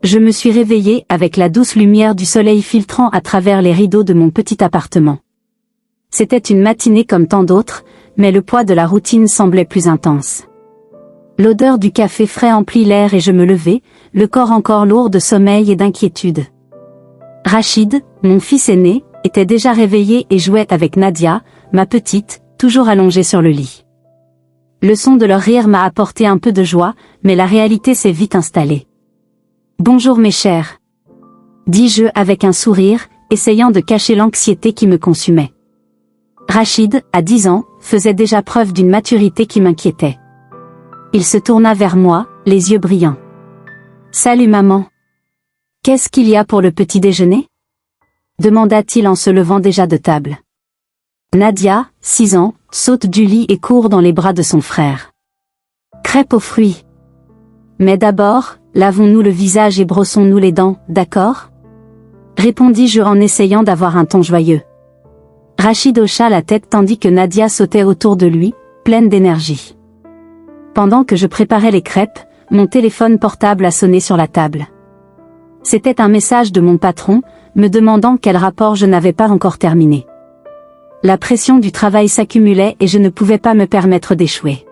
Je me suis réveillée avec la douce lumière du soleil filtrant à travers les rideaux de mon petit appartement. C'était une matinée comme tant d'autres, mais le poids de la routine semblait plus intense. L'odeur du café frais emplit l'air et je me levai, le corps encore lourd de sommeil et d'inquiétude. Rachid, mon fils aîné, était déjà réveillé et jouait avec Nadia, ma petite, toujours allongée sur le lit. Le son de leur rire m'a apporté un peu de joie, mais la réalité s'est vite installée. « Bonjour mes chers », dis-je avec un sourire, essayant de cacher l'anxiété qui me consumait. Rachid, à 10 ans, faisait déjà preuve d'une maturité qui m'inquiétait. Il se tourna vers moi, les yeux brillants. « Salut maman. Qu'est-ce qu'il y a pour le petit déjeuner ?» demanda-t-il en se levant déjà de table. Nadia, 6 ans, saute du lit et court dans les bras de son frère. « Crêpes aux fruits. Mais d'abord, lavons-nous le visage et brossons-nous les dents, d'accord ?» répondis-je en essayant d'avoir un ton joyeux. Rachid hocha la tête tandis que Nadia sautait autour de lui, pleine d'énergie. Pendant que je préparais les crêpes, mon téléphone portable a sonné sur la table. C'était un message de mon patron, me demandant quel rapport je n'avais pas encore terminé. La pression du travail s'accumulait et je ne pouvais pas me permettre d'échouer.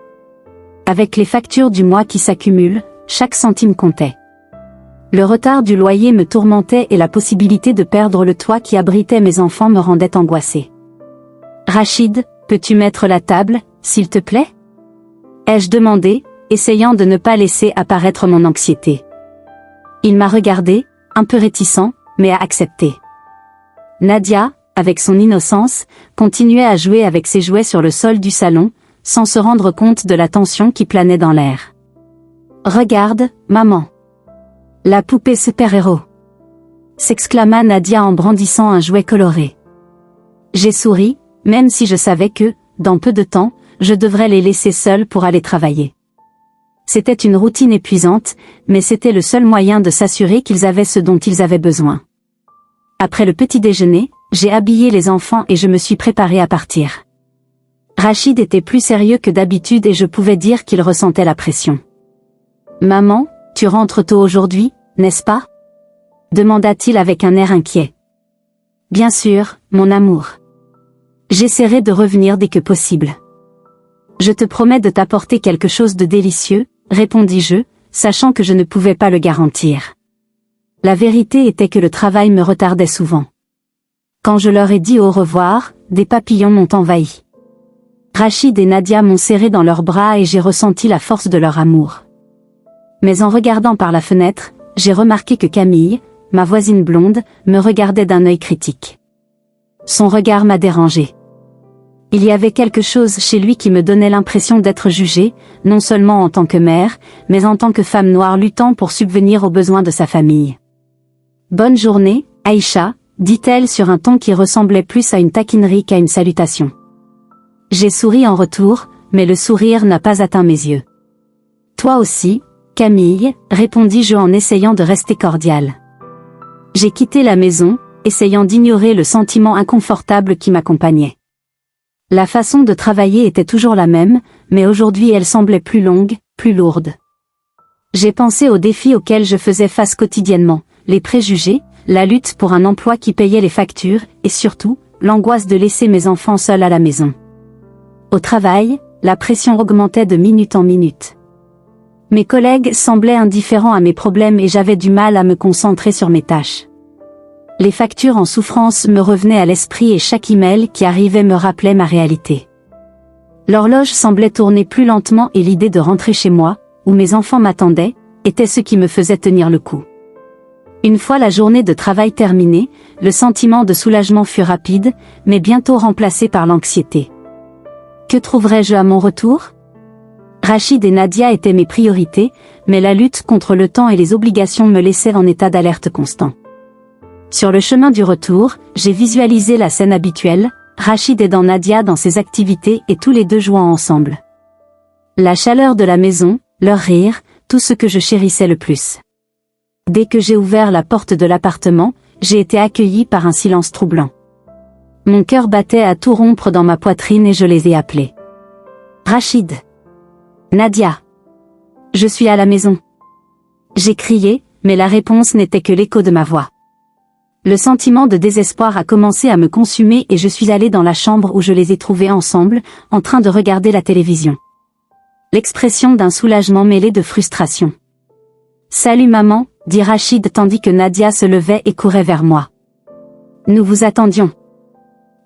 Avec les factures du mois qui s'accumulent, chaque centime comptait. Le retard du loyer me tourmentait et la possibilité de perdre le toit qui abritait mes enfants me rendait angoissée. « Rachid, peux-tu mettre la table, s'il te plaît ?» ai-je demandé, essayant de ne pas laisser apparaître mon anxiété. Il m'a regardé, un peu réticent, mais a accepté. Nadia, avec son innocence, continuait à jouer avec ses jouets sur le sol du salon, sans se rendre compte de la tension qui planait dans l'air. « Regarde, maman. La poupée super-héros !» s'exclama Nadia en brandissant un jouet coloré. J'ai souri, même si je savais que, dans peu de temps, je devrais les laisser seuls pour aller travailler. C'était une routine épuisante, mais c'était le seul moyen de s'assurer qu'ils avaient ce dont ils avaient besoin. Après le petit déjeuner, j'ai habillé les enfants et je me suis préparée à partir. Rachid était plus sérieux que d'habitude et je pouvais dire qu'il ressentait la pression. « Maman, tu rentres tôt aujourd'hui, n'est-ce pas ?» demanda-t-il avec un air inquiet. « Bien sûr, mon amour. J'essaierai de revenir dès que possible. » « Je te promets de t'apporter quelque chose de délicieux, » répondis-je, sachant que je ne pouvais pas le garantir. La vérité était que le travail me retardait souvent. Quand je leur ai dit au revoir, des papillons m'ont envahi. Rachid et Nadia m'ont serré dans leurs bras et j'ai ressenti la force de leur amour. Mais en regardant par la fenêtre, j'ai remarqué que Camille, ma voisine blonde, me regardait d'un œil critique. Son regard m'a dérangé. Il y avait quelque chose chez lui qui me donnait l'impression d'être jugée, non seulement en tant que mère, mais en tant que femme noire luttant pour subvenir aux besoins de sa famille. « Bonne journée, Aïcha », dit-elle sur un ton qui ressemblait plus à une taquinerie qu'à une salutation. J'ai souri en retour, mais le sourire n'a pas atteint mes yeux. « Toi aussi, Camille », répondis-je en essayant de rester cordiale. J'ai quitté la maison, essayant d'ignorer le sentiment inconfortable qui m'accompagnait. La façon de travailler était toujours la même, mais aujourd'hui elle semblait plus longue, plus lourde. J'ai pensé aux défis auxquels je faisais face quotidiennement, les préjugés, la lutte pour un emploi qui payait les factures, et surtout, l'angoisse de laisser mes enfants seuls à la maison. Au travail, la pression augmentait de minute en minute. Mes collègues semblaient indifférents à mes problèmes et j'avais du mal à me concentrer sur mes tâches. Les factures en souffrance me revenaient à l'esprit et chaque email qui arrivait me rappelait ma réalité. L'horloge semblait tourner plus lentement et l'idée de rentrer chez moi, où mes enfants m'attendaient, était ce qui me faisait tenir le coup. Une fois la journée de travail terminée, le sentiment de soulagement fut rapide, mais bientôt remplacé par l'anxiété. Que trouverais-je à mon retour ? Rachid et Nadia étaient mes priorités, mais la lutte contre le temps et les obligations me laissait en état d'alerte constant. Sur le chemin du retour, j'ai visualisé la scène habituelle, Rachid aidant Nadia dans ses activités et tous les deux jouant ensemble. La chaleur de la maison, leur rire, tout ce que je chérissais le plus. Dès que j'ai ouvert la porte de l'appartement, j'ai été accueillie par un silence troublant. Mon cœur battait à tout rompre dans ma poitrine et je les ai appelés. Rachid. Nadia. Je suis à la maison. J'ai crié, mais la réponse n'était que l'écho de ma voix. Le sentiment de désespoir a commencé à me consumer et je suis allée dans la chambre où je les ai trouvés ensemble, en train de regarder la télévision. L'expression d'un soulagement mêlé de frustration. « Salut maman », dit Rachid tandis que Nadia se levait et courait vers moi. Nous vous attendions.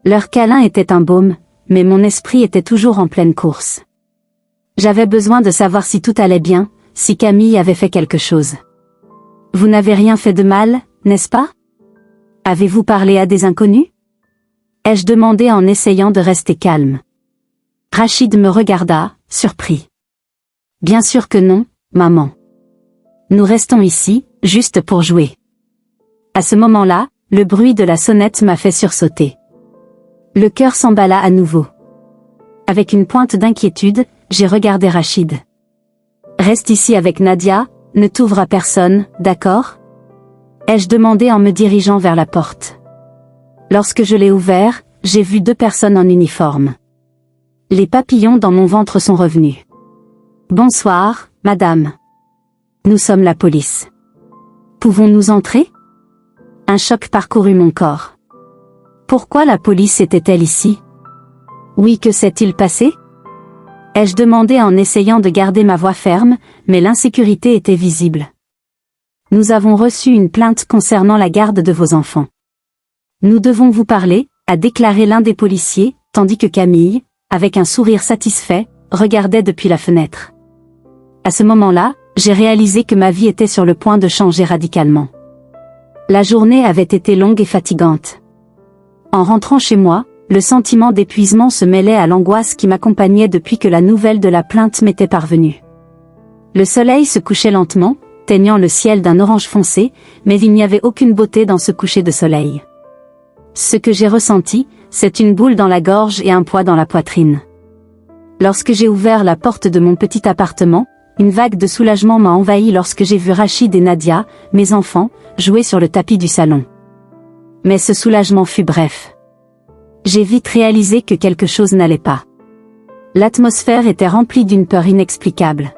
Leur câlin était un baume, mais mon esprit était toujours en pleine course. J'avais besoin de savoir si tout allait bien, si Camille avait fait quelque chose. Vous n'avez rien fait de mal, n'est-ce pas? Avez-vous parlé à des inconnus? Ai-je demandé en essayant de rester calme. Rachid me regarda, surpris. Bien sûr que non, maman. Nous restons ici, juste pour jouer. À ce moment-là, le bruit de la sonnette m'a fait sursauter. Le cœur s'emballa à nouveau. Avec une pointe d'inquiétude, j'ai regardé Rachid. Reste ici avec Nadia, ne t'ouvre à personne, d'accord? Ai-je demandé en me dirigeant vers la porte. Lorsque je l'ai ouvert, j'ai vu 2 personnes en uniforme. Les papillons dans mon ventre sont revenus. Bonsoir, madame. Nous sommes la police. Pouvons-nous entrer? Un choc parcourut mon corps. Pourquoi la police était-elle ici? Oui, que s'est-il passé? Ai-je demandé en essayant de garder ma voix ferme, mais l'insécurité était visible. Nous avons reçu une plainte concernant la garde de vos enfants. Nous devons vous parler, a déclaré l'un des policiers, tandis que Camille, avec un sourire satisfait, regardait depuis la fenêtre. À ce moment-là, j'ai réalisé que ma vie était sur le point de changer radicalement. La journée avait été longue et fatigante. En rentrant chez moi, le sentiment d'épuisement se mêlait à l'angoisse qui m'accompagnait depuis que la nouvelle de la plainte m'était parvenue. Le soleil se couchait lentement, teignant le ciel d'un orange foncé, mais il n'y avait aucune beauté dans ce coucher de soleil. Ce que j'ai ressenti, c'est une boule dans la gorge et un poids dans la poitrine. Lorsque j'ai ouvert la porte de mon petit appartement, une vague de soulagement m'a envahi lorsque j'ai vu Rachid et Nadia, mes enfants, jouer sur le tapis du salon. Mais ce soulagement fut bref. J'ai vite réalisé que quelque chose n'allait pas. L'atmosphère était remplie d'une peur inexplicable.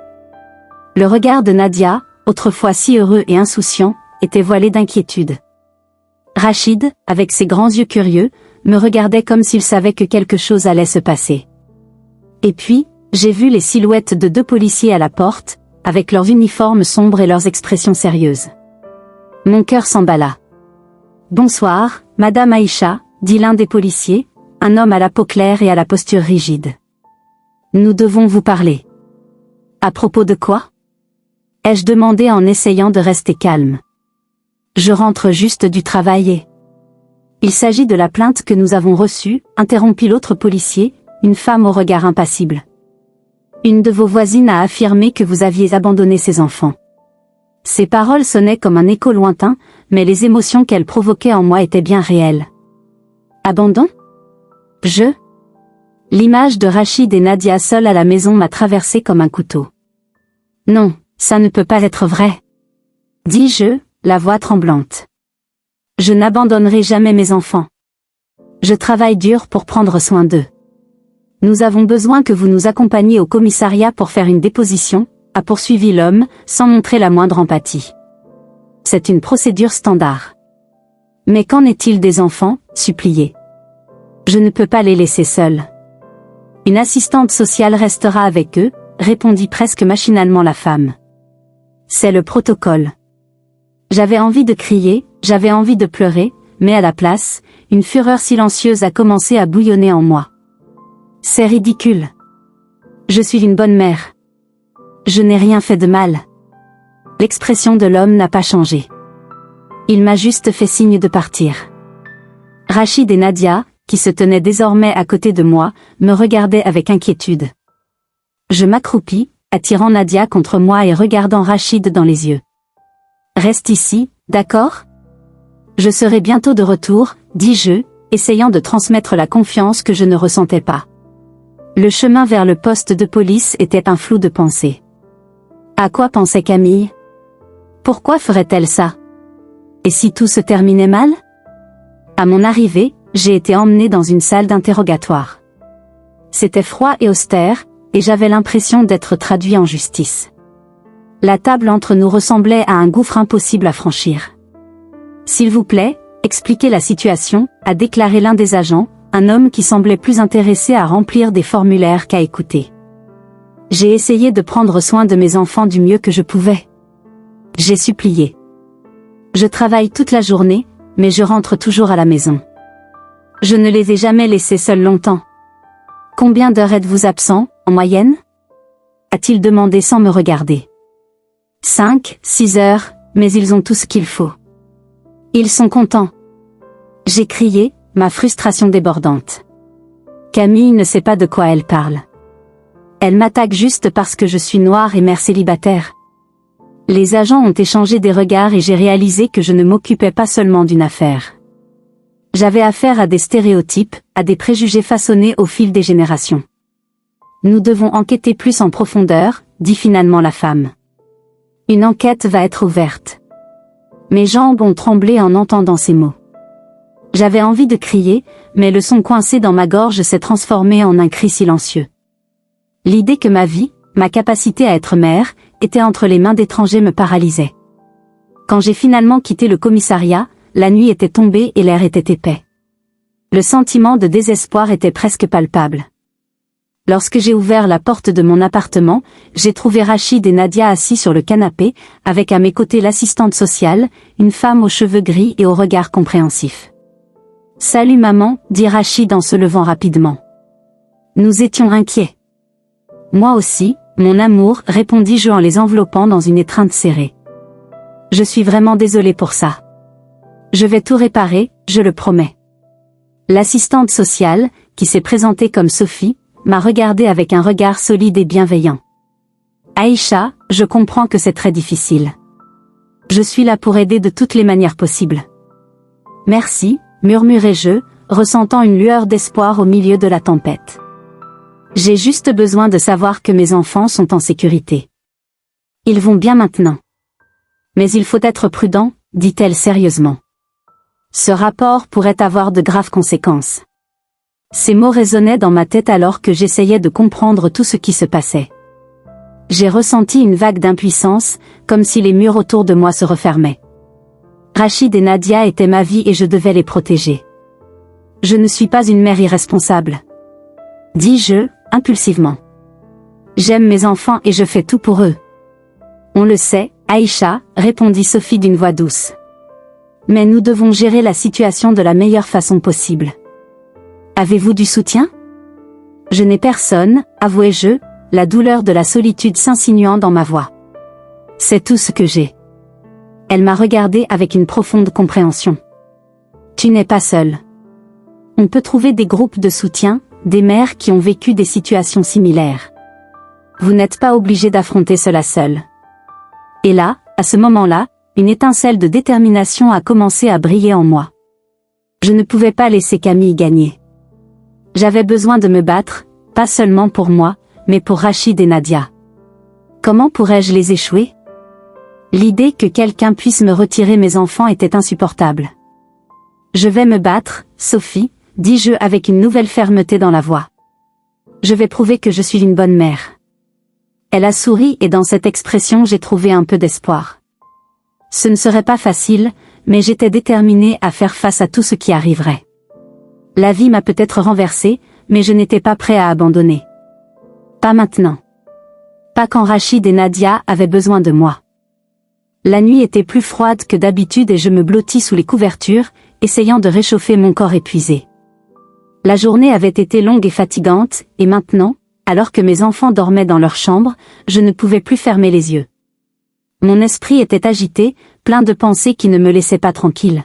Le regard de Nadia, autrefois si heureux et insouciant, était voilé d'inquiétude. Rachid, avec ses grands yeux curieux, me regardait comme s'il savait que quelque chose allait se passer. Et puis, j'ai vu les silhouettes de 2 policiers à la porte, avec leurs uniformes sombres et leurs expressions sérieuses. Mon cœur s'emballa. « Bonsoir, Madame Aïcha », dit l'un des policiers, un homme à la peau claire et à la posture rigide. « Nous devons vous parler. »« À propos de quoi ?» ai-je demandé en essayant de rester calme. « Je rentre juste du travail et... »« Il s'agit de la plainte que nous avons reçue, » interrompit l'autre policier, une femme au regard impassible. « Une de vos voisines a affirmé que vous aviez abandonné ses enfants. » Ces paroles sonnaient comme un écho lointain, mais les émotions qu'elles provoquaient en moi étaient bien réelles. Abandon? L'image de Rachid et Nadia seuls à la maison m'a traversé comme un couteau. Non, ça ne peut pas être vrai. Dis-je, la voix tremblante. Je n'abandonnerai jamais mes enfants. Je travaille dur pour prendre soin d'eux. Nous avons besoin que vous nous accompagniez au commissariat pour faire une déposition, a poursuivi l'homme, sans montrer la moindre empathie. C'est une procédure standard. Mais qu'en est-il des enfants, supplié. Je ne peux pas les laisser seuls. Une assistante sociale restera avec eux, répondit presque machinalement la femme. C'est le protocole. J'avais envie de crier, j'avais envie de pleurer, mais à la place, une fureur silencieuse a commencé à bouillonner en moi. C'est ridicule. Je suis une bonne mère. Je n'ai rien fait de mal. L'expression de l'homme n'a pas changé. Il m'a juste fait signe de partir. Rachid et Nadia, qui se tenaient désormais à côté de moi, me regardaient avec inquiétude. Je m'accroupis, attirant Nadia contre moi et regardant Rachid dans les yeux. « Reste ici, d'accord? Je serai bientôt de retour, » dis-je, essayant de transmettre la confiance que je ne ressentais pas. Le chemin vers le poste de police était un flou de pensée. À quoi pensait Camille? Pourquoi ferait-elle ça? Et si tout se terminait mal? À mon arrivée, j'ai été emmenée dans une salle d'interrogatoire. C'était froid et austère, et j'avais l'impression d'être traduit en justice. La table entre nous ressemblait à un gouffre impossible à franchir. « S'il vous plaît, expliquez la situation », a déclaré l'un des agents, un homme qui semblait plus intéressé à remplir des formulaires qu'à écouter. J'ai essayé de prendre soin de mes enfants du mieux que je pouvais. J'ai supplié. Je travaille toute la journée, mais je rentre toujours à la maison. Je ne les ai jamais laissés seuls longtemps. Combien d'heures êtes-vous absent, en moyenne ? A-t-il demandé sans me regarder. 5, 6 heures, mais ils ont tout ce qu'il faut. Ils sont contents. J'ai crié, ma frustration débordante. Camille ne sait pas de quoi elle parle. Elle m'attaque juste parce que je suis noire et mère célibataire. Les agents ont échangé des regards et j'ai réalisé que je ne m'occupais pas seulement d'une affaire. J'avais affaire à des stéréotypes, à des préjugés façonnés au fil des générations. Nous devons enquêter plus en profondeur, dit finalement la femme. Une enquête va être ouverte. Mes jambes ont tremblé en entendant ces mots. J'avais envie de crier, mais le son coincé dans ma gorge s'est transformé en un cri silencieux. L'idée que ma vie, ma capacité à être mère, était entre les mains d'étrangers me paralysait. Quand j'ai finalement quitté le commissariat, la nuit était tombée et l'air était épais. Le sentiment de désespoir était presque palpable. Lorsque j'ai ouvert la porte de mon appartement, j'ai trouvé Rachid et Nadia assis sur le canapé, avec à mes côtés l'assistante sociale, une femme aux cheveux gris et au regard compréhensif. « Salut maman », dit Rachid en se levant rapidement. Nous étions inquiets. Moi aussi, mon amour, répondis-je en les enveloppant dans une étreinte serrée. Je suis vraiment désolée pour ça. Je vais tout réparer, je le promets. L'assistante sociale, qui s'est présentée comme Sophie, m'a regardé avec un regard solide et bienveillant. Aïcha, je comprends que c'est très difficile. Je suis là pour aider de toutes les manières possibles. Merci, murmurai-je, ressentant une lueur d'espoir au milieu de la tempête. J'ai juste besoin de savoir que mes enfants sont en sécurité. Ils vont bien maintenant. Mais il faut être prudent, dit-elle sérieusement. Ce rapport pourrait avoir de graves conséquences. Ces mots résonnaient dans ma tête alors que j'essayais de comprendre tout ce qui se passait. J'ai ressenti une vague d'impuissance, comme si les murs autour de moi se refermaient. Rachid et Nadia étaient ma vie et je devais les protéger. Je ne suis pas une mère irresponsable. Dis-je, impulsivement. J'aime mes enfants et je fais tout pour eux. On le sait, Aïcha, répondit Sophie d'une voix douce. Mais nous devons gérer la situation de la meilleure façon possible. Avez-vous du soutien ? Je n'ai personne, avouai-je, la douleur de la solitude s'insinuant dans ma voix. C'est tout ce que j'ai. Elle m'a regardé avec une profonde compréhension. Tu n'es pas seule. On peut trouver des groupes de soutien, des mères qui ont vécu des situations similaires. Vous n'êtes pas obligé d'affronter cela seul. Et là, à ce moment-là, une étincelle de détermination a commencé à briller en moi. Je ne pouvais pas laisser Camille gagner. J'avais besoin de me battre, pas seulement pour moi, mais pour Rachid et Nadia. Comment pourrais-je les échouer ? L'idée que quelqu'un puisse me retirer mes enfants était insupportable. Je vais me battre, Sophie, dis-je avec une nouvelle fermeté dans la voix. Je vais prouver que je suis une bonne mère. Elle a souri et dans cette expression j'ai trouvé un peu d'espoir. Ce ne serait pas facile, mais j'étais déterminée à faire face à tout ce qui arriverait. La vie m'a peut-être renversée, mais je n'étais pas prêt à abandonner. Pas maintenant. Pas quand Rachid et Nadia avaient besoin de moi. La nuit était plus froide que d'habitude et je me blottis sous les couvertures, essayant de réchauffer mon corps épuisé. La journée avait été longue et fatigante, et maintenant, alors que mes enfants dormaient dans leur chambre, je ne pouvais plus fermer les yeux. Mon esprit était agité, plein de pensées qui ne me laissaient pas tranquille.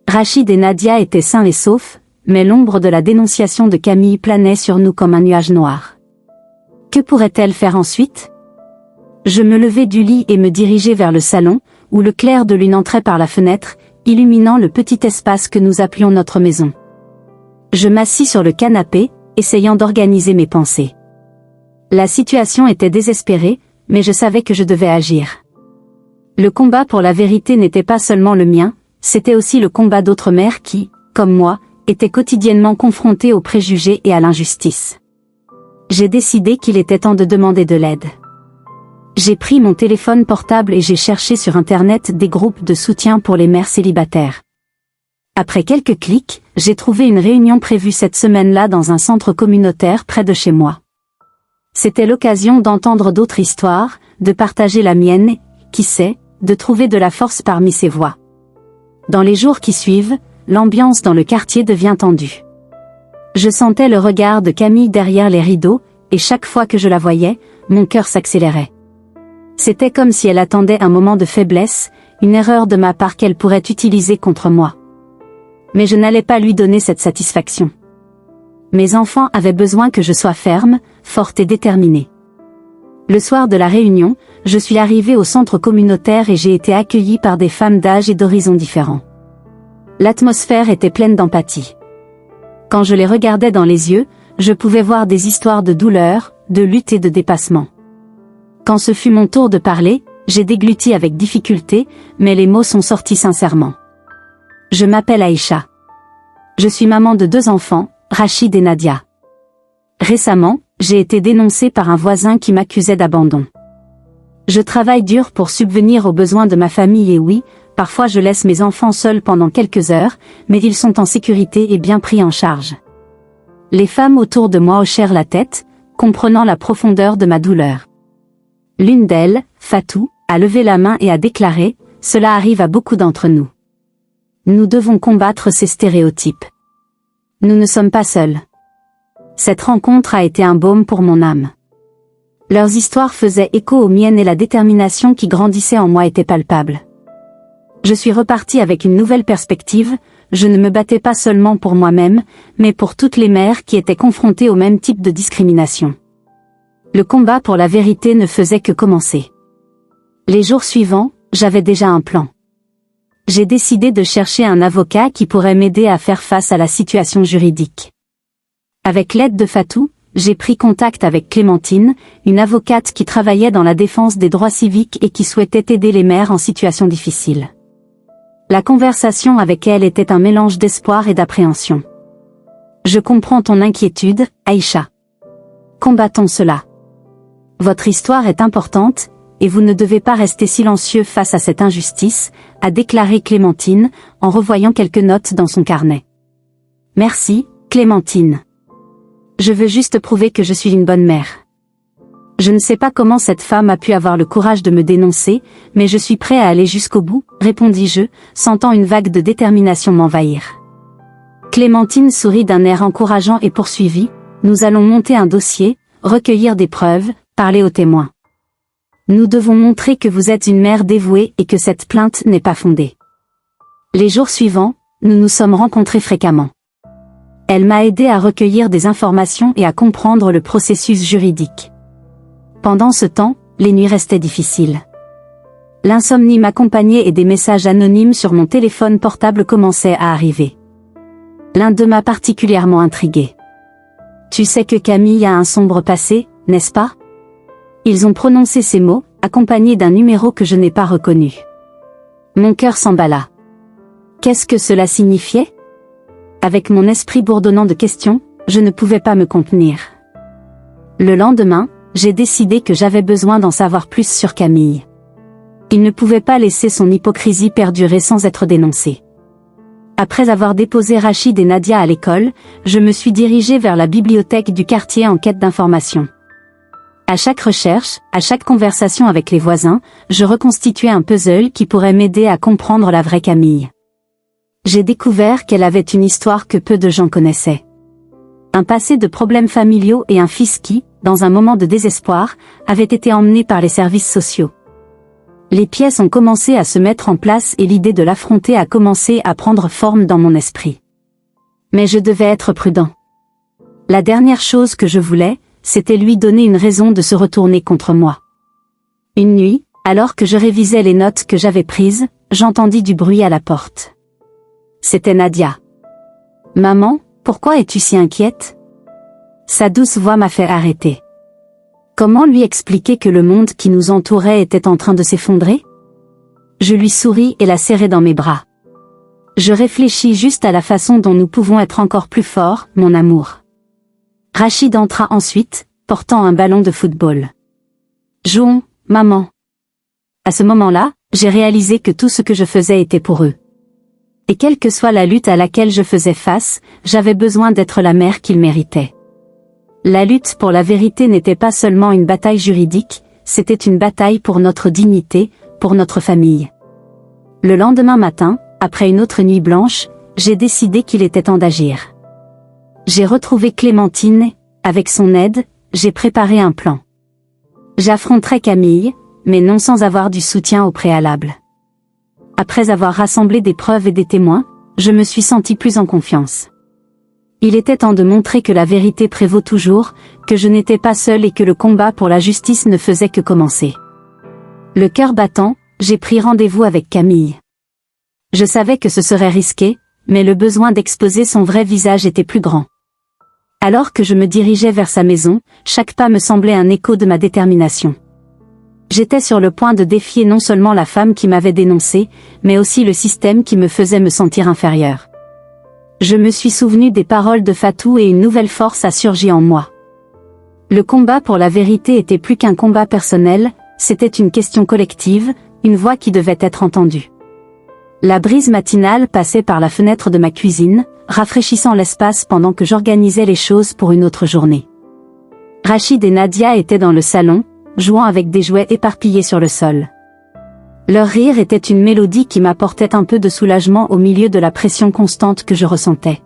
Rachid et Nadia étaient sains et saufs, mais l'ombre de la dénonciation de Camille planait sur nous comme un nuage noir. Que pourrait-elle faire ensuite ? Je me levai du lit et me dirigeai vers le salon, où le clair de lune entrait par la fenêtre, illuminant le petit espace que nous appelions notre maison. Je m'assis sur le canapé, essayant d'organiser mes pensées. La situation était désespérée, mais je savais que je devais agir. Le combat pour la vérité n'était pas seulement le mien, c'était aussi le combat d'autres mères qui, comme moi, étaient quotidiennement confrontées aux préjugés et à l'injustice. J'ai décidé qu'il était temps de demander de l'aide. J'ai pris mon téléphone portable et j'ai cherché sur Internet des groupes de soutien pour les mères célibataires. Après quelques clics, j'ai trouvé une réunion prévue cette semaine-là dans un centre communautaire près de chez moi. C'était l'occasion d'entendre d'autres histoires, de partager la mienne et, qui sait, de trouver de la force parmi ces voix. Dans les jours qui suivent, l'ambiance dans le quartier devient tendue. Je sentais le regard de Camille derrière les rideaux, et chaque fois que je la voyais, mon cœur s'accélérait. C'était comme si elle attendait un moment de faiblesse, une erreur de ma part qu'elle pourrait utiliser contre moi. Mais je n'allais pas lui donner cette satisfaction. Mes enfants avaient besoin que je sois ferme, forte et déterminée. Le soir de la réunion, je suis arrivée au centre communautaire et j'ai été accueillie par des femmes d'âge et d'horizons différents. L'atmosphère était pleine d'empathie. Quand je les regardais dans les yeux, je pouvais voir des histoires de douleur, de lutte et de dépassement. Quand ce fut mon tour de parler, j'ai dégluti avec difficulté, mais les mots sont sortis sincèrement. Je m'appelle Aïcha. Je suis maman de 2 enfants, Rachid et Nadia. Récemment, j'ai été dénoncée par un voisin qui m'accusait d'abandon. Je travaille dur pour subvenir aux besoins de ma famille et oui, parfois je laisse mes enfants seuls pendant quelques heures, mais ils sont en sécurité et bien pris en charge. Les femmes autour de moi hochèrent la tête, comprenant la profondeur de ma douleur. L'une d'elles, Fatou, a levé la main et a déclaré « Cela arrive à beaucoup d'entre nous. Nous devons combattre ces stéréotypes. Nous ne sommes pas seuls. » Cette rencontre a été un baume pour mon âme. Leurs histoires faisaient écho aux miennes et la détermination qui grandissait en moi était palpable. Je suis repartie avec une nouvelle perspective, je ne me battais pas seulement pour moi-même, mais pour toutes les mères qui étaient confrontées au même type de discrimination. Le combat pour la vérité ne faisait que commencer. Les jours suivants, j'avais déjà un plan. J'ai décidé de chercher un avocat qui pourrait m'aider à faire face à la situation juridique. Avec l'aide de Fatou, j'ai pris contact avec Clémentine, une avocate qui travaillait dans la défense des droits civiques et qui souhaitait aider les mères en situation difficile. La conversation avec elle était un mélange d'espoir et d'appréhension. Je comprends ton inquiétude, Aïcha. Combattons cela. Votre histoire est importante, et vous ne devez pas rester silencieux face à cette injustice, a déclaré Clémentine, en revoyant quelques notes dans son carnet. Merci, Clémentine. Je veux juste prouver que je suis une bonne mère. Je ne sais pas comment cette femme a pu avoir le courage de me dénoncer, mais je suis prêt à aller jusqu'au bout, répondis-je, sentant une vague de détermination m'envahir. Clémentine sourit d'un air encourageant et poursuivit, nous allons monter un dossier, recueillir des preuves, parler aux témoins. Nous devons montrer que vous êtes une mère dévouée et que cette plainte n'est pas fondée. Les jours suivants, nous nous sommes rencontrés fréquemment. Elle m'a aidé à recueillir des informations et à comprendre le processus juridique. Pendant ce temps, les nuits restaient difficiles. L'insomnie m'accompagnait et des messages anonymes sur mon téléphone portable commençaient à arriver. L'un d'eux m'a particulièrement intriguée. Tu sais que Camille a un sombre passé, n'est-ce pas? Ils ont prononcé ces mots, accompagnés d'un numéro que je n'ai pas reconnu. Mon cœur s'emballa. Qu'est-ce que cela signifiait? Avec mon esprit bourdonnant de questions, je ne pouvais pas me contenir. Le lendemain, j'ai décidé que j'avais besoin d'en savoir plus sur Camille. Il ne pouvait pas laisser son hypocrisie perdurer sans être dénoncé. Après avoir déposé Rachid et Nadia à l'école, je me suis dirigée vers la bibliothèque du quartier en quête d'informations. À chaque recherche, à chaque conversation avec les voisins, je reconstituais un puzzle qui pourrait m'aider à comprendre la vraie Camille. J'ai découvert qu'elle avait une histoire que peu de gens connaissaient. Un passé de problèmes familiaux et un fils qui, dans un moment de désespoir, avait été emmené par les services sociaux. Les pièces ont commencé à se mettre en place et l'idée de l'affronter a commencé à prendre forme dans mon esprit. Mais je devais être prudent. La dernière chose que je voulais, c'était lui donner une raison de se retourner contre moi. Une nuit, alors que je révisais les notes que j'avais prises, j'entendis du bruit à la porte. C'était Nadia. « Maman, pourquoi es-tu si inquiète ?» Sa douce voix m'a fait arrêter. Comment lui expliquer que le monde qui nous entourait était en train de s'effondrer? Je lui souris et la serrai dans mes bras. Je réfléchis juste à la façon dont nous pouvons être encore plus forts, mon amour. Rachid entra ensuite, portant un ballon de football. « Jouons, maman. À ce moment-là, j'ai réalisé que tout ce que je faisais était pour eux. Et quelle que soit la lutte à laquelle je faisais face, j'avais besoin d'être la mère qu'ils méritaient. La lutte pour la vérité n'était pas seulement une bataille juridique, c'était une bataille pour notre dignité, pour notre famille. Le lendemain matin, après une autre nuit blanche, j'ai décidé qu'il était temps d'agir. J'ai retrouvé Clémentine, avec son aide, j'ai préparé un plan. J'affronterai Camille, mais non sans avoir du soutien au préalable. Après avoir rassemblé des preuves et des témoins, je me suis senti plus en confiance. Il était temps de montrer que la vérité prévaut toujours, que je n'étais pas seule et que le combat pour la justice ne faisait que commencer. Le cœur battant, j'ai pris rendez-vous avec Camille. Je savais que ce serait risqué, mais le besoin d'exposer son vrai visage était plus grand. Alors que je me dirigeais vers sa maison, chaque pas me semblait un écho de ma détermination. J'étais sur le point de défier non seulement la femme qui m'avait dénoncé, mais aussi le système qui me faisait me sentir inférieure. Je me suis souvenu des paroles de Fatou et une nouvelle force a surgi en moi. Le combat pour la vérité était plus qu'un combat personnel, c'était une question collective, une voix qui devait être entendue. La brise matinale passait par la fenêtre de ma cuisine, rafraîchissant l'espace pendant que j'organisais les choses pour une autre journée. Rachid et Nadia étaient dans le salon, jouant avec des jouets éparpillés sur le sol. Leur rire était une mélodie qui m'apportait un peu de soulagement au milieu de la pression constante que je ressentais.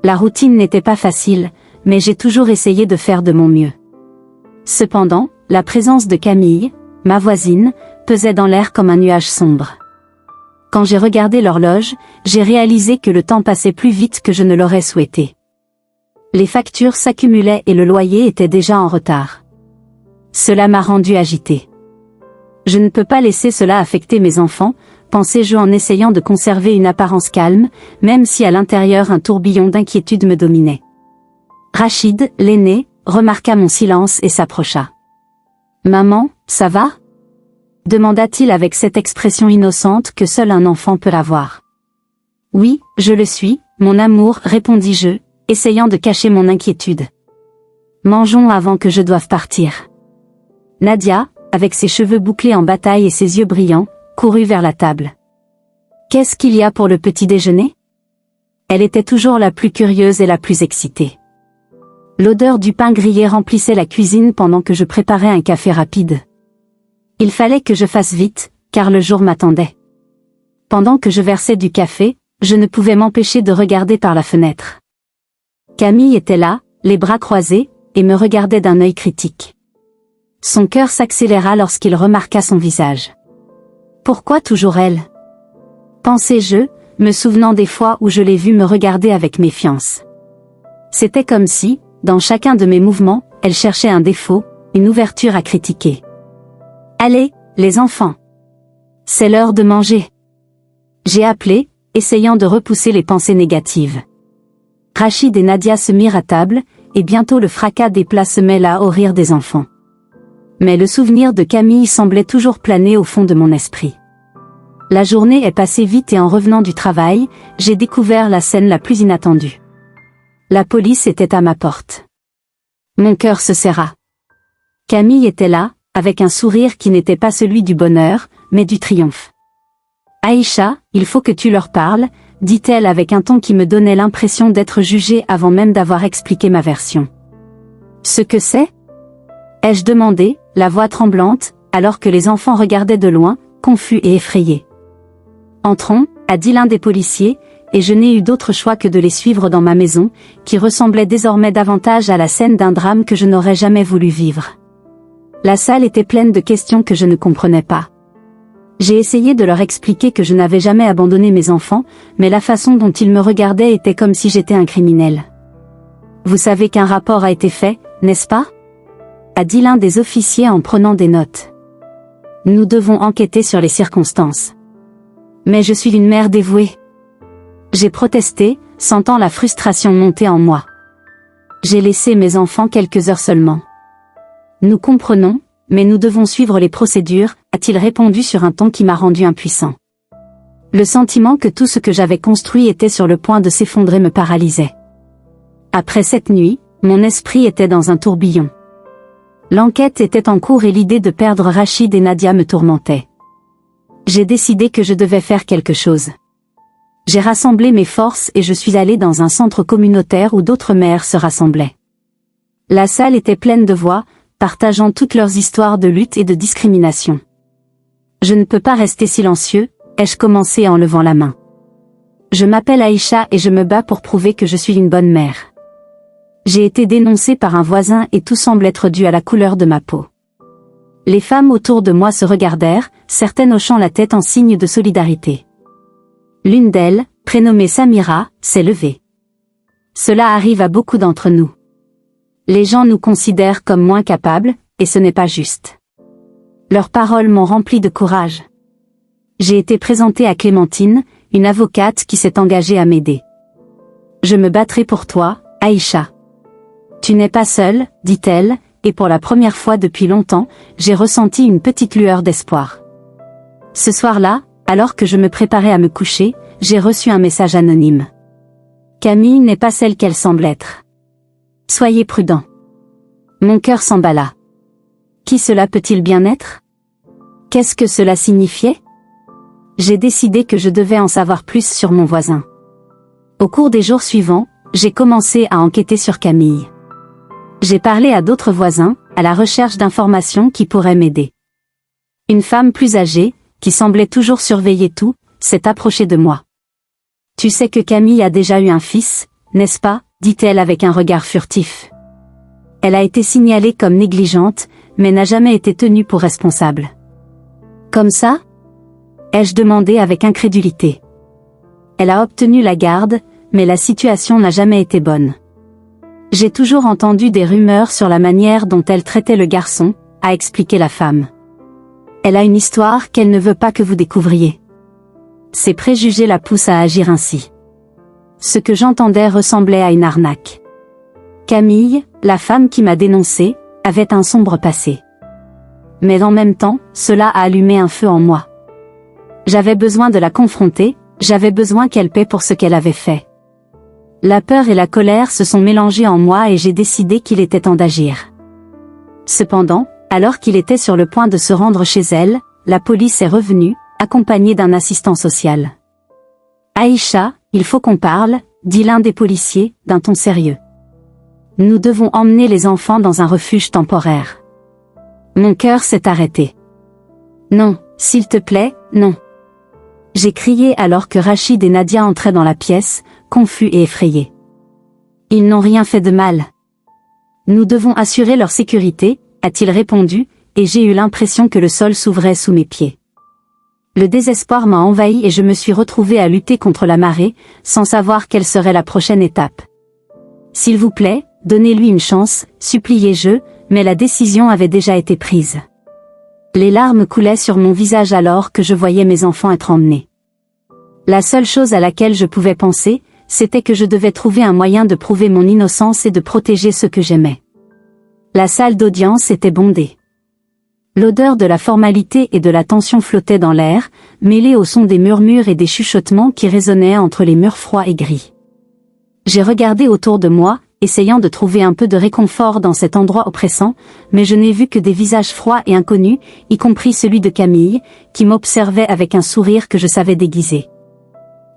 La routine n'était pas facile, mais j'ai toujours essayé de faire de mon mieux. Cependant, la présence de Camille, ma voisine, pesait dans l'air comme un nuage sombre. Quand j'ai regardé l'horloge, j'ai réalisé que le temps passait plus vite que je ne l'aurais souhaité. Les factures s'accumulaient et le loyer était déjà en retard. Cela m'a rendu agitée. Je ne peux pas laisser cela affecter mes enfants, pensais-je en essayant de conserver une apparence calme, même si à l'intérieur un tourbillon d'inquiétude me dominait. Rachid, l'aîné, remarqua mon silence et s'approcha. « Maman, ça va ?» demanda-t-il avec cette expression innocente que seul un enfant peut avoir. « Oui, je le suis, mon amour, répondis-je, essayant de cacher mon inquiétude. Mangeons avant que je doive partir. » Nadia, avec ses cheveux bouclés en bataille et ses yeux brillants, courut vers la table. « Qu'est-ce qu'il y a pour le petit déjeuner ?» Elle était toujours la plus curieuse et la plus excitée. L'odeur du pain grillé remplissait la cuisine pendant que je préparais un café rapide. Il fallait que je fasse vite, car le jour m'attendait. Pendant que je versais du café, je ne pouvais m'empêcher de regarder par la fenêtre. Camille était là, les bras croisés, et me regardait d'un œil critique. Son cœur s'accéléra lorsqu'il remarqua son visage. Pourquoi toujours elle ? Pensais-je, me souvenant des fois où je l'ai vue me regarder avec méfiance. C'était comme si, dans chacun de mes mouvements, elle cherchait un défaut, une ouverture à critiquer. Allez, les enfants. C'est l'heure de manger. J'ai appelé, essayant de repousser les pensées négatives. Rachid et Nadia se mirent à table, et bientôt le fracas des plats se mêla au rire des enfants. Mais le souvenir de Camille semblait toujours planer au fond de mon esprit. La journée est passée vite et en revenant du travail, j'ai découvert la scène la plus inattendue. La police était à ma porte. Mon cœur se serra. Camille était là, avec un sourire qui n'était pas celui du bonheur, mais du triomphe. « Aïcha, il faut que tu leur parles », dit-elle avec un ton qui me donnait l'impression d'être jugée avant même d'avoir expliqué ma version. « Ce que c'est ? » ai-je demandé, la voix tremblante, alors que les enfants regardaient de loin, confus et effrayés. « Entrons », a dit l'un des policiers, et je n'ai eu d'autre choix que de les suivre dans ma maison, qui ressemblait désormais davantage à la scène d'un drame que je n'aurais jamais voulu vivre. La salle était pleine de questions que je ne comprenais pas. J'ai essayé de leur expliquer que je n'avais jamais abandonné mes enfants, mais la façon dont ils me regardaient était comme si j'étais un criminel. « Vous savez qu'un rapport a été fait, n'est-ce pas ? » a dit l'un des officiers en prenant des notes. « Nous devons enquêter sur les circonstances. »« Mais je suis une mère dévouée. » J'ai protesté, sentant la frustration monter en moi. J'ai laissé mes enfants quelques heures seulement. « Nous comprenons, mais nous devons suivre les procédures, » a-t-il répondu sur un ton qui m'a rendu impuissant. Le sentiment que tout ce que j'avais construit était sur le point de s'effondrer me paralysait. Après cette nuit, mon esprit était dans un tourbillon. L'enquête était en cours et l'idée de perdre Rachid et Nadia me tourmentait. J'ai décidé que je devais faire quelque chose. J'ai rassemblé mes forces et je suis allée dans un centre communautaire où d'autres mères se rassemblaient. La salle était pleine de voix, partageant toutes leurs histoires de lutte et de discrimination. Je ne peux pas rester silencieux, ai-je commencé en levant la main. Je m'appelle Aïcha et je me bats pour prouver que je suis une bonne mère. J'ai été dénoncée par un voisin et tout semble être dû à la couleur de ma peau. Les femmes autour de moi se regardèrent, certaines hochant la tête en signe de solidarité. L'une d'elles, prénommée Samira, s'est levée. Cela arrive à beaucoup d'entre nous. Les gens nous considèrent comme moins capables, et ce n'est pas juste. Leurs paroles m'ont rempli de courage. J'ai été présentée à Clémentine, une avocate qui s'est engagée à m'aider. Je me battrai pour toi, Aïcha. Tu n'es pas seule, dit-elle, et pour la première fois depuis longtemps, j'ai ressenti une petite lueur d'espoir. Ce soir-là, alors que je me préparais à me coucher, j'ai reçu un message anonyme. Camille n'est pas celle qu'elle semble être. Soyez prudent. Mon cœur s'emballa. Qui cela peut-il bien être? Qu'est-ce que cela signifiait? J'ai décidé que je devais en savoir plus sur mon voisin. Au cours des jours suivants, j'ai commencé à enquêter sur Camille. J'ai parlé à d'autres voisins, à la recherche d'informations qui pourraient m'aider. Une femme plus âgée, qui semblait toujours surveiller tout, s'est approchée de moi. Tu sais que Camille a déjà eu un fils, n'est-ce pas, dit-elle avec un regard furtif. Elle a été signalée comme négligente, mais n'a jamais été tenue pour responsable. Comme ça? Ai-je demandé avec incrédulité. Elle a obtenu la garde, mais la situation n'a jamais été bonne. J'ai toujours entendu des rumeurs sur la manière dont elle traitait le garçon, a expliqué la femme. Elle a une histoire qu'elle ne veut pas que vous découvriez. Ses préjugés la poussent à agir ainsi. Ce que j'entendais ressemblait à une arnaque. Camille, la femme qui m'a dénoncé, avait un sombre passé. Mais en même temps, cela a allumé un feu en moi. J'avais besoin de la confronter, j'avais besoin qu'elle paie pour ce qu'elle avait fait. La peur et la colère se sont mélangées en moi et j'ai décidé qu'il était temps d'agir. Cependant, alors qu'il était sur le point de se rendre chez elle, la police est revenue, accompagnée d'un assistant social. Aïcha, il faut qu'on parle, dit l'un des policiers, d'un ton sérieux. Nous devons emmener les enfants dans un refuge temporaire. Mon cœur s'est arrêté. Non, s'il te plaît, non. J'ai crié alors que Rachid et Nadia entraient dans la pièce, confus et effrayés. Ils n'ont rien fait de mal. Nous devons assurer leur sécurité, a-t-il répondu, et j'ai eu l'impression que le sol s'ouvrait sous mes pieds. Le désespoir m'a envahi et je me suis retrouvée à lutter contre la marée, sans savoir quelle serait la prochaine étape. S'il vous plaît, donnez-lui une chance, suppliai-je, mais la décision avait déjà été prise. Les larmes coulaient sur mon visage alors que je voyais mes enfants être emmenés. La seule chose à laquelle je pouvais penser, c'était que je devais trouver un moyen de prouver mon innocence et de protéger ceux que j'aimais. La salle d'audience était bondée. L'odeur de la formalité et de la tension flottait dans l'air, mêlée au son des murmures et des chuchotements qui résonnaient entre les murs froids et gris. J'ai regardé autour de moi, essayant de trouver un peu de réconfort dans cet endroit oppressant, mais je n'ai vu que des visages froids et inconnus, y compris celui de Camille, qui m'observait avec un sourire que je savais déguiser.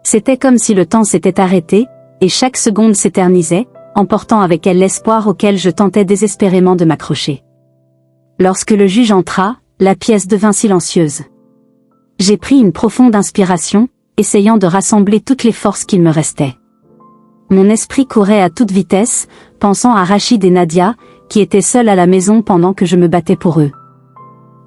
C'était comme si le temps s'était arrêté, et chaque seconde s'éternisait, emportant avec elle l'espoir auquel je tentais désespérément de m'accrocher. Lorsque le juge entra, la pièce devint silencieuse. J'ai pris une profonde inspiration, essayant de rassembler toutes les forces qu'il me restait. Mon esprit courait à toute vitesse, pensant à Rachid et Nadia, qui étaient seuls à la maison pendant que je me battais pour eux.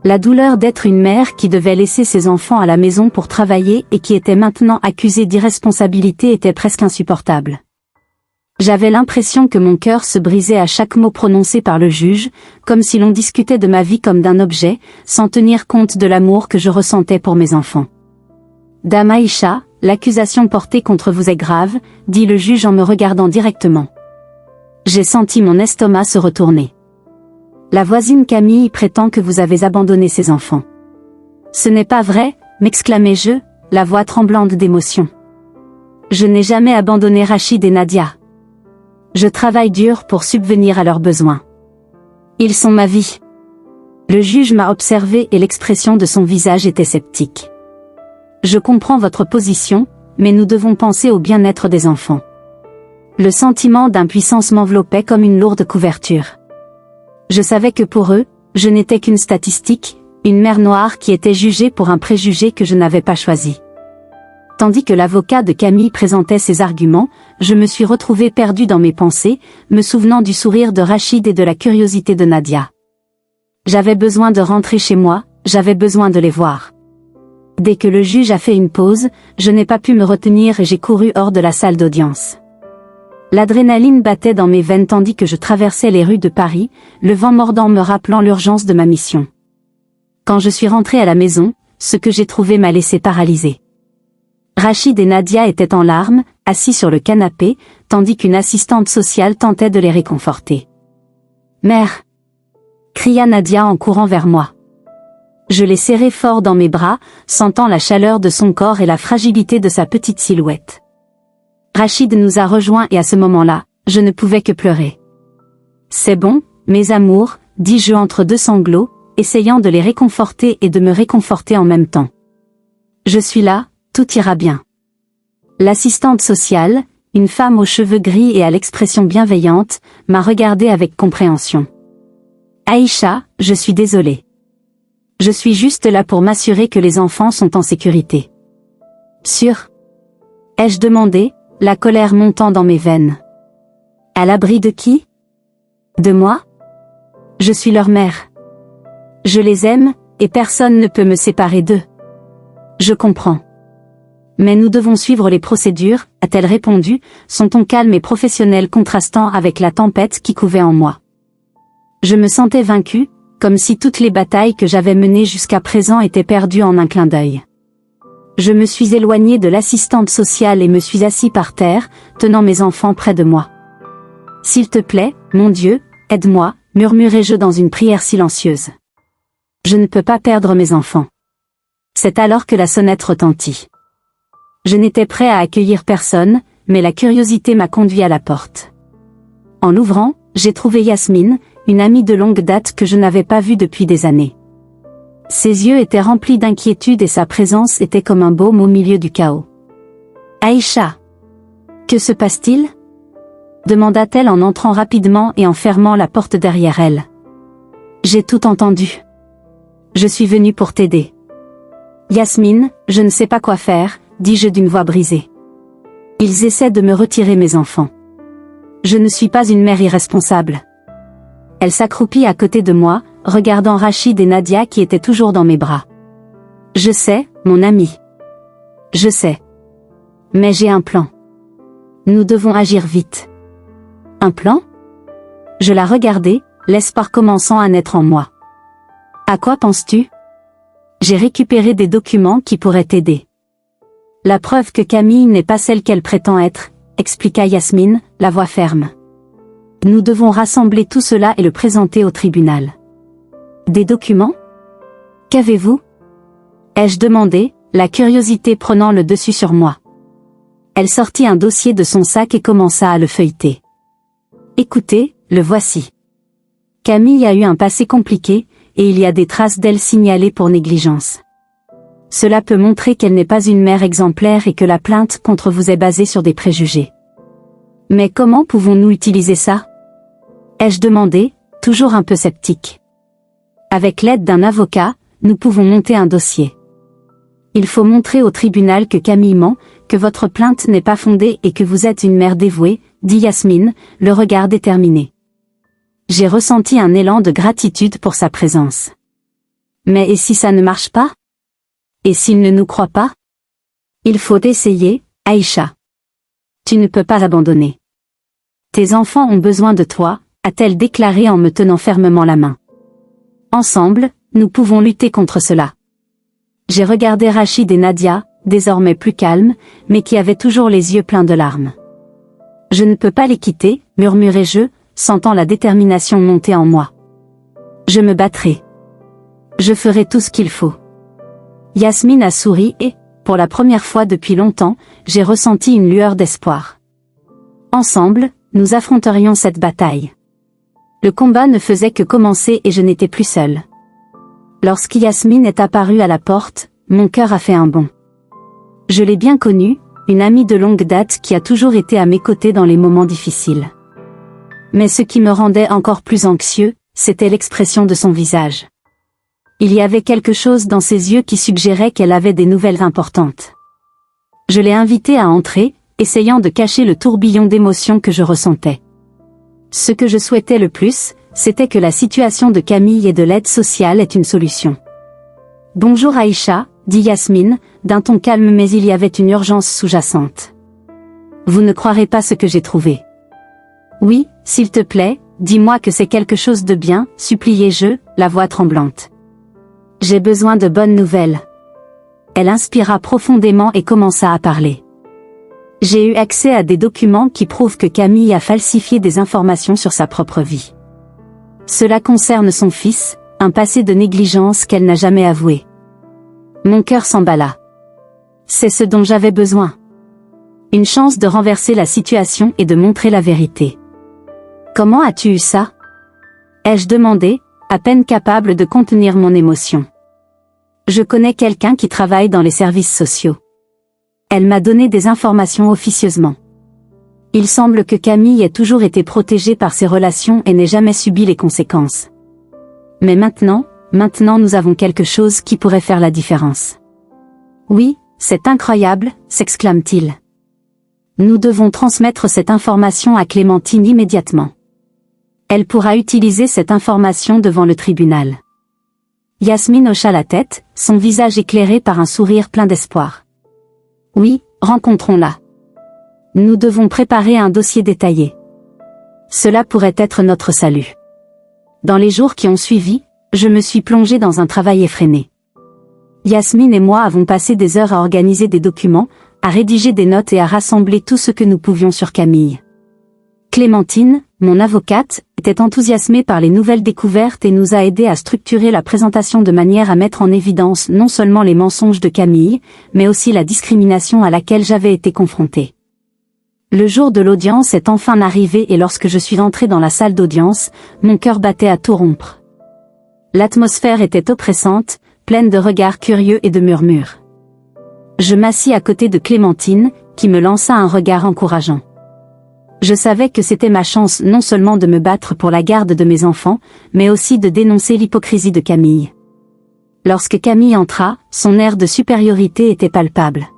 La douleur d'être une mère qui devait laisser ses enfants à la maison pour travailler et qui était maintenant accusée d'irresponsabilité était presque insupportable. J'avais l'impression que mon cœur se brisait à chaque mot prononcé par le juge, comme si l'on discutait de ma vie comme d'un objet, sans tenir compte de l'amour que je ressentais pour mes enfants. Dame Aïcha, l'accusation portée contre vous est grave, dit le juge en me regardant directement. J'ai senti mon estomac se retourner. La voisine Camille prétend que vous avez abandonné ses enfants. Ce n'est pas vrai, m'exclamai-je, la voix tremblante d'émotion. Je n'ai jamais abandonné Rachid et Nadia. Je travaille dur pour subvenir à leurs besoins. Ils sont ma vie. Le juge m'a observé et l'expression de son visage était sceptique. Je comprends votre position, mais nous devons penser au bien-être des enfants. Le sentiment d'impuissance m'enveloppait comme une lourde couverture. Je savais que pour eux, je n'étais qu'une statistique, une mère noire qui était jugée pour un préjugé que je n'avais pas choisi. Tandis que l'avocat de Camille présentait ses arguments, je me suis retrouvée perdue dans mes pensées, me souvenant du sourire de Rachid et de la curiosité de Nadia. J'avais besoin de rentrer chez moi, j'avais besoin de les voir. Dès que le juge a fait une pause, je n'ai pas pu me retenir et j'ai couru hors de la salle d'audience. L'adrénaline battait dans mes veines tandis que je traversais les rues de Paris, le vent mordant me rappelant l'urgence de ma mission. Quand je suis rentrée à la maison, ce que j'ai trouvé m'a laissé paralysée. Rachid et Nadia étaient en larmes, assis sur le canapé, tandis qu'une assistante sociale tentait de les réconforter. « Mère !» cria Nadia en courant vers moi. Je l'ai serrée fort dans mes bras, sentant la chaleur de son corps et la fragilité de sa petite silhouette. Rachid nous a rejoints et à ce moment-là, je ne pouvais que pleurer. « C'est bon, mes amours, dis-je entre deux sanglots, essayant de les réconforter et de me réconforter en même temps. Je suis là, tout ira bien. L'assistante sociale, une femme aux cheveux gris et à l'expression bienveillante, m'a regardée avec compréhension. Aïcha, je suis désolée. Je suis juste là pour m'assurer que les enfants sont en sécurité. Sûr? Ai-je demandé, la colère montant dans mes veines. À l'abri de qui? De moi? Je suis leur mère. Je les aime, et personne ne peut me séparer d'eux. Je comprends. Mais nous devons suivre les procédures, a-t-elle répondu, son ton calme et professionnel contrastant avec la tempête qui couvait en moi. Je me sentais vaincue, comme si toutes les batailles que j'avais menées jusqu'à présent étaient perdues en un clin d'œil. Je me suis éloignée de l'assistante sociale et me suis assis par terre, tenant mes enfants près de moi. « S'il te plaît, mon Dieu, aide-moi », murmurai-je dans une prière silencieuse. Je ne peux pas perdre mes enfants. C'est alors que la sonnette retentit. Je n'étais prêt à accueillir personne, mais la curiosité m'a conduit à la porte. En l'ouvrant, j'ai trouvé Yasmine, une amie de longue date que je n'avais pas vue depuis des années. Ses yeux étaient remplis d'inquiétude et sa présence était comme un baume au milieu du chaos. « Aïcha! Que se passe-t-il » demanda-t-elle en entrant rapidement et en fermant la porte derrière elle. « J'ai tout entendu. Je suis venue pour t'aider. »« Yasmine, je ne sais pas quoi faire, » dis-je d'une voix brisée. « Ils essaient de me retirer mes enfants. Je ne suis pas une mère irresponsable. » Elle s'accroupit à côté de moi, regardant Rachid et Nadia qui étaient toujours dans mes bras. « Je sais, mon ami. Je sais. Mais j'ai un plan. Nous devons agir vite. »« Un plan ?» Je la regardai, l'espoir commençant à naître en moi. « À quoi penses-tu ? J'ai récupéré des documents qui pourraient t'aider. La preuve que Camille n'est pas celle qu'elle prétend être, » expliqua Yasmine, la voix ferme. « Nous devons rassembler tout cela et le présenter au tribunal. »« Des documents ? Qu'avez-vous ? » ai-je demandé, la curiosité prenant le dessus sur moi. Elle sortit un dossier de son sac et commença à le feuilleter. « Écoutez, le voici. Camille a eu un passé compliqué, et il y a des traces d'elle signalées pour négligence. Cela peut montrer qu'elle n'est pas une mère exemplaire et que la plainte contre vous est basée sur des préjugés. Mais comment pouvons-nous utiliser ça ? Ai-je demandé, toujours un peu sceptique. Avec l'aide d'un avocat, nous pouvons monter un dossier. Il faut montrer au tribunal que Camille ment, que votre plainte n'est pas fondée et que vous êtes une mère dévouée, dit Yasmine, le regard déterminé. J'ai ressenti un élan de gratitude pour sa présence. Mais et si ça ne marche pas ? Et s'il ne nous croit pas ? Il faut essayer, Aïcha. Tu ne peux pas abandonner. Tes enfants ont besoin de toi, a-t-elle déclaré en me tenant fermement la main. Ensemble, nous pouvons lutter contre cela. J'ai regardé Rachid et Nadia, désormais plus calmes, mais qui avaient toujours les yeux pleins de larmes. Je ne peux pas les quitter, murmurai-je, sentant la détermination monter en moi. Je me battrai. Je ferai tout ce qu'il faut. Yasmine a souri et, pour la première fois depuis longtemps, j'ai ressenti une lueur d'espoir. Ensemble, nous affronterions cette bataille. Le combat ne faisait que commencer et je n'étais plus seule. Lorsque Yasmine est apparue à la porte, mon cœur a fait un bond. Je l'ai bien connue, une amie de longue date qui a toujours été à mes côtés dans les moments difficiles. Mais ce qui me rendait encore plus anxieux, c'était l'expression de son visage. Il y avait quelque chose dans ses yeux qui suggérait qu'elle avait des nouvelles importantes. Je l'ai invitée à entrer, essayant de cacher le tourbillon d'émotions que je ressentais. Ce que je souhaitais le plus, c'était que la situation de Camille et de l'aide sociale ait une solution. « Bonjour Aïcha », dit Yasmine, d'un ton calme mais il y avait une urgence sous-jacente. « Vous ne croirez pas ce que j'ai trouvé. »« Oui, s'il te plaît, dis-moi que c'est quelque chose de bien, suppliai-je, la voix tremblante. « J'ai besoin de bonnes nouvelles. » Elle inspira profondément et commença à parler. « J'ai eu accès à des documents qui prouvent que Camille a falsifié des informations sur sa propre vie. Cela concerne son fils, un passé de négligence qu'elle n'a jamais avoué. » Mon cœur s'emballa. C'est ce dont j'avais besoin. Une chance de renverser la situation et de montrer la vérité. « Comment as-tu eu ça ?» ai-je demandé, à peine capable de contenir mon émotion. « Je connais quelqu'un qui travaille dans les services sociaux. Elle m'a donné des informations officieusement. Il semble que Camille ait toujours été protégée par ses relations et n'ait jamais subi les conséquences. Mais maintenant nous avons quelque chose qui pourrait faire la différence. »« Oui, c'est incroyable », s'exclame-t-il. « Nous devons transmettre cette information à Clémentine immédiatement. Elle pourra utiliser cette information devant le tribunal. » Yasmine hocha la tête, son visage éclairé par un sourire plein d'espoir. « Oui, rencontrons-la. Nous devons préparer un dossier détaillé. Cela pourrait être notre salut. » Dans les jours qui ont suivi, je me suis plongée dans un travail effréné. Yasmine et moi avons passé des heures à organiser des documents, à rédiger des notes et à rassembler tout ce que nous pouvions sur Camille. Clémentine, mon avocate, était enthousiasmée par les nouvelles découvertes et nous a aidés à structurer la présentation de manière à mettre en évidence non seulement les mensonges de Camille, mais aussi la discrimination à laquelle j'avais été confrontée. Le jour de l'audience est enfin arrivé et lorsque je suis entrée dans la salle d'audience, mon cœur battait à tout rompre. L'atmosphère était oppressante, pleine de regards curieux et de murmures. Je m'assis à côté de Clémentine, qui me lança un regard encourageant. Je savais que c'était ma chance non seulement de me battre pour la garde de mes enfants, mais aussi de dénoncer l'hypocrisie de Camille. Lorsque Camille entra, son air de supériorité était palpable.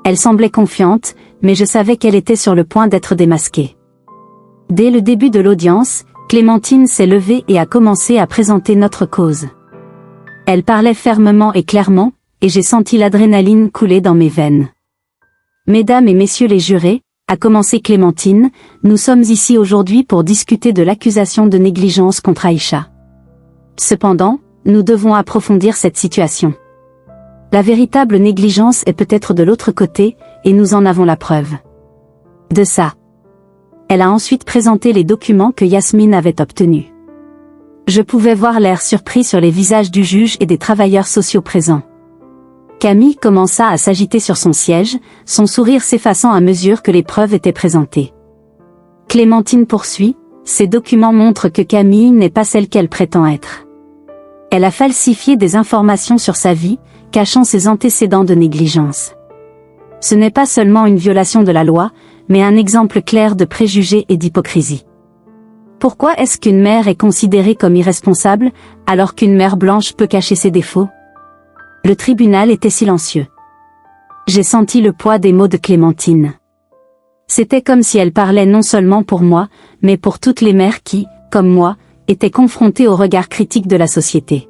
Elle semblait confiante, mais je savais qu'elle était sur le point d'être démasquée. Dès le début de l'audience, Clémentine s'est levée et a commencé à présenter notre cause. Elle parlait fermement et clairement, et j'ai senti l'adrénaline couler dans mes veines. « Mesdames et messieurs les jurés, » a commencé Clémentine, nous sommes ici aujourd'hui pour discuter de l'accusation de négligence contre Aïcha. Cependant, nous devons approfondir cette situation. La véritable négligence est peut-être de l'autre côté, et nous en avons la preuve. De ça. Elle a ensuite présenté les documents que Yasmine avait obtenus. Je pouvais voir l'air surpris sur les visages du juge et des travailleurs sociaux présents. Camille commença à s'agiter sur son siège, son sourire s'effaçant à mesure que les preuves étaient présentées. Clémentine poursuit, « Ces documents montrent que Camille n'est pas celle qu'elle prétend être. Elle a falsifié des informations sur sa vie, cachant ses antécédents de négligence. Ce n'est pas seulement une violation de la loi, mais un exemple clair de préjugés et d'hypocrisie. Pourquoi est-ce qu'une mère est considérée comme irresponsable, alors qu'une mère blanche peut cacher ses défauts ? » Le tribunal était silencieux. J'ai senti le poids des mots de Clémentine. C'était comme si elle parlait non seulement pour moi, mais pour toutes les mères qui, comme moi, étaient confrontées au regard critique de la société.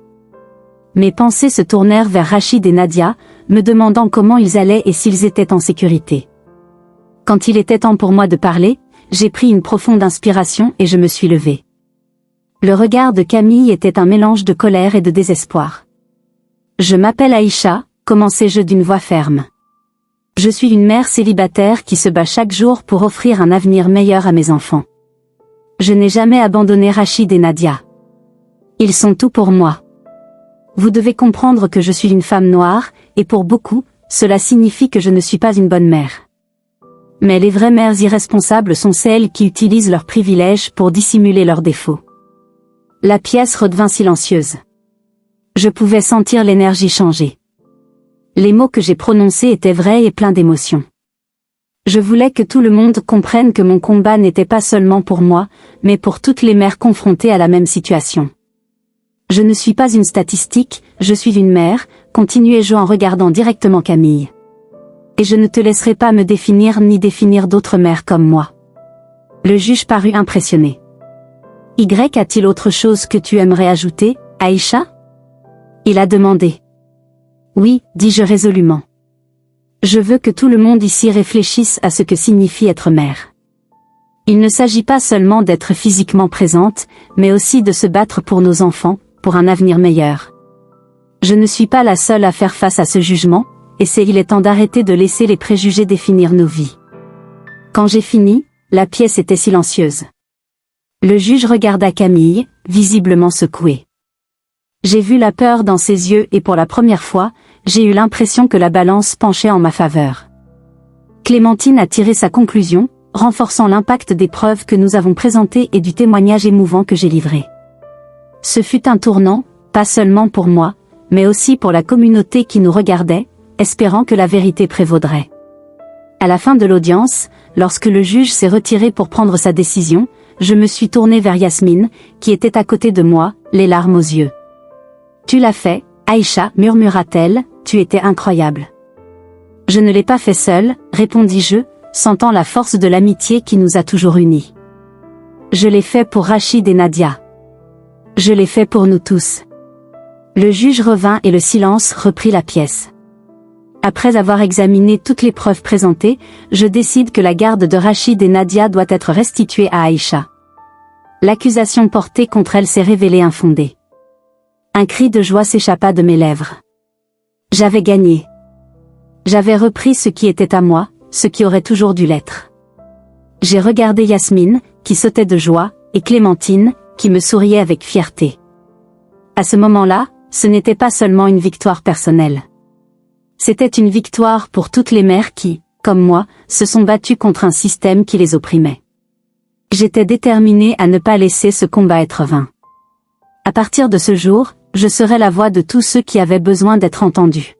Mes pensées se tournèrent vers Rachid et Nadia, me demandant comment ils allaient et s'ils étaient en sécurité. Quand il était temps pour moi de parler, j'ai pris une profonde inspiration et je me suis levée. Le regard de Camille était un mélange de colère et de désespoir. « Je m'appelle Aïcha », commençai-je d'une voix ferme. « Je suis une mère célibataire qui se bat chaque jour pour offrir un avenir meilleur à mes enfants. Je n'ai jamais abandonné Rachid et Nadia. Ils sont tout pour moi. Vous devez comprendre que je suis une femme noire, et pour beaucoup, cela signifie que je ne suis pas une bonne mère. Mais les vraies mères irresponsables sont celles qui utilisent leurs privilèges pour dissimuler leurs défauts. La pièce redevint silencieuse. Je pouvais sentir l'énergie changer. Les mots que j'ai prononcés étaient vrais et pleins d'émotion. Je voulais que tout le monde comprenne que mon combat n'était pas seulement pour moi, mais pour toutes les mères confrontées à la même situation. Je ne suis pas une statistique, je suis une mère, continuai-je en regardant directement Camille. Et je ne te laisserai pas me définir ni définir d'autres mères comme moi. Le juge parut impressionné. Y a-t-il autre chose que tu aimerais ajouter, Aïcha? Il a demandé. Oui, dis-je résolument. Je veux que tout le monde ici réfléchisse à ce que signifie être mère. Il ne s'agit pas seulement d'être physiquement présente, mais aussi de se battre pour nos enfants, pour un avenir meilleur. Je ne suis pas la seule à faire face à ce jugement, et il est temps d'arrêter de laisser les préjugés définir nos vies. Quand j'ai fini, la pièce était silencieuse. Le juge regarda Camille, visiblement secouée. J'ai vu la peur dans ses yeux et pour la première fois, j'ai eu l'impression que la balance penchait en ma faveur. Clémentine a tiré sa conclusion, renforçant l'impact des preuves que nous avons présentées et du témoignage émouvant que j'ai livré. Ce fut un tournant, pas seulement pour moi, mais aussi pour la communauté qui nous regardait, espérant que la vérité prévaudrait. À la fin de l'audience, lorsque le juge s'est retiré pour prendre sa décision, je me suis tournée vers Yasmine, qui était à côté de moi, les larmes aux yeux. « Tu l'as fait, Aïcha, murmura-t-elle, tu étais incroyable. » « Je ne l'ai pas fait seule, répondis-je, sentant la force de l'amitié qui nous a toujours unis. Je l'ai fait pour Rachid et Nadia. Je l'ai fait pour nous tous. » Le juge revint et le silence reprit la pièce. Après avoir examiné toutes les preuves présentées, je décide que la garde de Rachid et Nadia doit être restituée à Aïcha. L'accusation portée contre elle s'est révélée infondée. Un cri de joie s'échappa de mes lèvres. J'avais gagné. J'avais repris ce qui était à moi, ce qui aurait toujours dû l'être. J'ai regardé Yasmine, qui sautait de joie, et Clémentine, qui me souriait avec fierté. À ce moment-là, ce n'était pas seulement une victoire personnelle. C'était une victoire pour toutes les mères qui, comme moi, se sont battues contre un système qui les opprimait. J'étais déterminée à ne pas laisser ce combat être vain. À partir de ce jour, je serai la voix de tous ceux qui avaient besoin d'être entendus.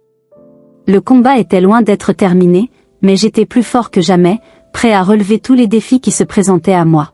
Le combat était loin d'être terminé, mais j'étais plus fort que jamais, prêt à relever tous les défis qui se présentaient à moi.